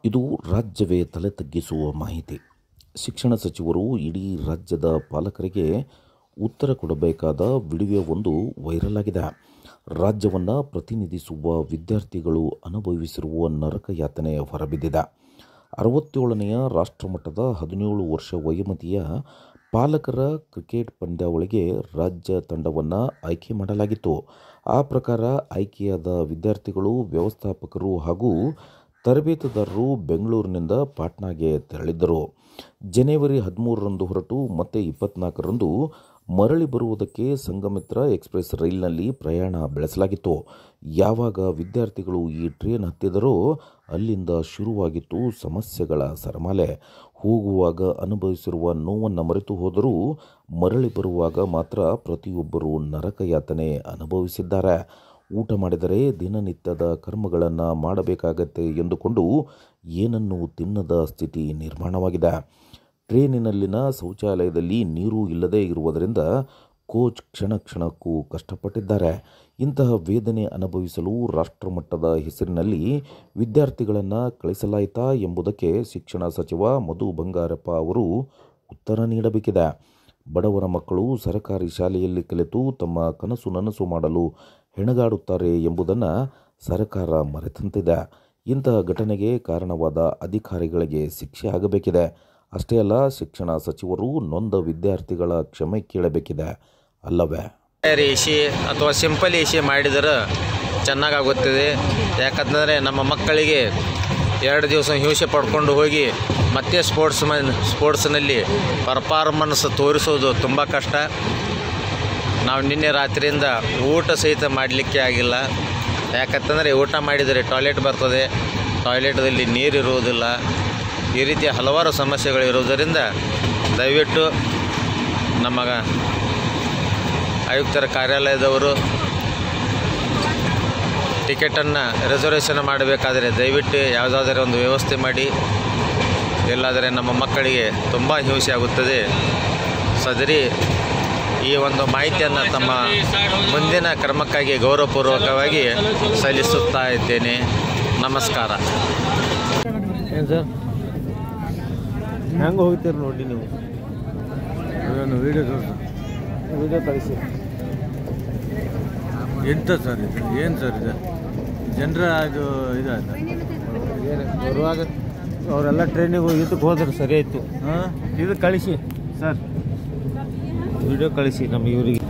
ಇದು ರಾಜ್ಯವೇ ತಲೆ ತಗ್ಗಿಸುವ ಮಾಹಿತಿ. ಶಿಕ್ಷಣ ಸಚಿವರು ಇಡೀ ರಾಜ್ಯದ ಪಾಲಕರಿಗೆ ಉತ್ತರ ಕೊಡಬೇಕಾದ ವಿಡಿಯೋ ಒಂದು ವೈರಲ್ ಆಗಿದೆ. ರಾಜ್ಯವನ್ನು ಪ್ರತಿನಿಧಿಸುವ ವಿದ್ಯಾರ್ಥಿಗಳು ಅನುಭವಿಸಿರುವ ನರಕ ಯಾತನೆ ಹೊರಬಿದ್ದಿದೆ. 67ನೇ ರಾಷ್ಟ್ರಮಟ್ಟದ 17 ವರ್ಷ ವಯೋಮಿತಿಯ ಪಾಲಕರ ಕ್ರಿಕೆಟ್ ಪಂದ್ಯಾವಳಿಗೆ ರಾಜ್ಯ ತಂಡವನ್ನು ಆಯ್ಕೆ ಮಾಡಲಾಗಿತ್ತು. ಆ ಪ್ರಕಾರ ಆಯ್ಕೆಯಾದ ವಿದ್ಯಾರ್ಥಿಗಳು, ವ್ಯವಸ್ಥಾಪಕರು ಹಾಗೂ ತರಬೇತುದಾರರು ಬೆಂಗಳೂರಿನಿಂದ ಪಾಟ್ನಾಗೆ ತೆರಳಿದ್ದರು. ಜನವರಿ 13ರಂದು ಹೊರಟು ಮತ್ತೆ 24ರಂದು ಮರಳಿ ಬರುವುದಕ್ಕೆ ಸಂಘಮಿತ್ರ ಎಕ್ಸ್ಪ್ರೆಸ್ ರೈಲಿನಲ್ಲಿ ಪ್ರಯಾಣ ಬೆಳೆಸಲಾಗಿತ್ತು. ಯಾವಾಗ ವಿದ್ಯಾರ್ಥಿಗಳು ಈ ಟ್ರೇನ್ ಹತ್ತಿದರೋ ಅಲ್ಲಿಂದ ಶುರುವಾಗಿತ್ತು ಸಮಸ್ಯೆಗಳ ಸರಮಾಲೆ. ಹೋಗುವಾಗ ಅನುಭವಿಸಿರುವ ನೋವನ್ನು ಮರೆತು ಹೋದರೂ ಮರಳಿ ಬರುವಾಗ ಮಾತ್ರ ಪ್ರತಿಯೊಬ್ಬರೂ ನರಕ ಯಾತನೆ ಅನುಭವಿಸಿದ್ದಾರೆ. ಊಟ ಮಾಡಿದರೆ ದಿನನಿತ್ಯದ ಕರ್ಮಗಳನ್ನು ಮಾಡಬೇಕಾಗತ್ತೆ ಎಂದುಕೊಂಡು ಏನನ್ನೂ ತಿನ್ನದ ಸ್ಥಿತಿ ನಿರ್ಮಾಣವಾಗಿದೆ. ಟ್ರೇನಿನಲ್ಲಿನ ಶೌಚಾಲಯದಲ್ಲಿ ನೀರು ಇಲ್ಲದೇ ಇರುವುದರಿಂದ ಕೋಚ್ ಕ್ಷಣ ಕ್ಷಣಕ್ಕೂ ಕಷ್ಟಪಟ್ಟಿದ್ದಾರೆ. ಇಂತಹ ವೇದನೆ ಅನುಭವಿಸಲು ರಾಷ್ಟ್ರಮಟ್ಟದ ಹೆಸರಿನಲ್ಲಿ ವಿದ್ಯಾರ್ಥಿಗಳನ್ನು ಕಳಿಸಲಾಯಿತಾ ಎಂಬುದಕ್ಕೆ ಶಿಕ್ಷಣ ಸಚಿವ ಮಧು ಬಂಗಾರಪ್ಪ ಅವರು ಉತ್ತರ ನೀಡಬೇಕಿದೆ. ಬಡವರ ಮಕ್ಕಳು ಸರ್ಕಾರಿ ಶಾಲೆಯಲ್ಲಿ ಕಲಿತು ತಮ್ಮ ಕನಸು ನನಸು ಮಾಡಲು ಹೆಣಗಾಡುತ್ತಾರೆ ಎಂಬುದನ್ನು ಸರ್ಕಾರ ಮರೆತಂತಿದೆ. ಇಂತಹ ಘಟನೆಗೆ ಕಾರಣವಾದ ಅಧಿಕಾರಿಗಳಿಗೆ ಶಿಕ್ಷೆ ಆಗಬೇಕಿದೆ. ಅಷ್ಟೇ ಅಲ್ಲ, ಶಿಕ್ಷಣ ಸಚಿವರು ನೊಂದ ವಿದ್ಯಾರ್ಥಿಗಳ ಕ್ಷಮೆ ಕೇಳಬೇಕಿದೆ ಅಲ್ಲವೇ? ಎಸಿ ಅಥವಾ ಸಿಂಪಲ್ ಎಸಿ ಮಾಡಿದರೆ ಚೆನ್ನಾಗಾಗುತ್ತದೆ. ಯಾಕಂತಂದರೆ ನಮ್ಮ ಮಕ್ಕಳಿಗೆ 2 ದಿವಸ ಹಿಂಸೆ ಪಡ್ಕೊಂಡು ಹೋಗಿ ಮತ್ತೆ ಸ್ಪೋರ್ಟ್ಸ್ನಲ್ಲಿ ಪರ್ಫಾರ್ಮೆನ್ಸ್ ತೋರಿಸೋದು ತುಂಬ ಕಷ್ಟ. ನಾವು ನಿನ್ನೆ ರಾತ್ರಿಯಿಂದ ಊಟ ಸಹಿತ ಮಾಡಲಿಕ್ಕೆ ಆಗಿಲ್ಲ. ಯಾಕಂತಂದರೆ ಊಟ ಮಾಡಿದರೆ ಟಾಯ್ಲೆಟ್ ಬರ್ತದೆ, ಟಾಯ್ಲೆಟಲ್ಲಿ ನೀರಿರುವುದಿಲ್ಲ. ಈ ರೀತಿಯ ಹಲವಾರು ಸಮಸ್ಯೆಗಳು ಇರುವುದರಿಂದ ದಯವಿಟ್ಟು ನಮ್ಮ ಆಯುಕ್ತರ ಕಾರ್ಯಾಲಯದವರು ಟಿಕೆಟನ್ನು ರಿಸರ್ವೇಷನ್ ಮಾಡಬೇಕಾದರೆ ದಯವಿಟ್ಟು ಯಾವುದಾದರೂ ಒಂದು ವ್ಯವಸ್ಥೆ ಮಾಡಿ. ಇಲ್ಲಾದರೆ ನಮ್ಮ ಮಕ್ಕಳಿಗೆ ತುಂಬ ಹಿಂಸೆ ಆಗುತ್ತದೆ. ಸದರಿ ಈ ಒಂದು ಮಾಹಿತಿಯನ್ನು ತಮ್ಮ ಮುಂದಿನ ಕ್ರಮಕ್ಕಾಗಿ ಗೌರವಪೂರ್ವಕವಾಗಿ ಸಲ್ಲಿಸುತ್ತಾ ಇದ್ದೇನೆ. ನಮಸ್ಕಾರ. ಏನು ಸರ್, ಹೆಂಗೆ ಹೋಗ್ತೀರಿ ನೋಡಿ ನೀವು? ವಿಡಿಯೋ ಕಳಿಸಿ. ಎಂತ ಸರ್ ಇದು? ಏನು ಸರ್ ಇದು? ಜನರ ಅದು ಇದಾಯ್ತು. ಏನು ಬರುವಾಗ ಅವರೆಲ್ಲ ಟ್ರೈನಿಗೆ ಇದಕ್ಕೆ ಹೋದ್ರೆ ಸರಿ ಆಯಿತು. ಇದು ಕಳಿಸಿ ಸರ್, ವಿಡಿಯೋ ಕಳಿಸಿ ನಮ್ಮ ಇವರಿಗೆ.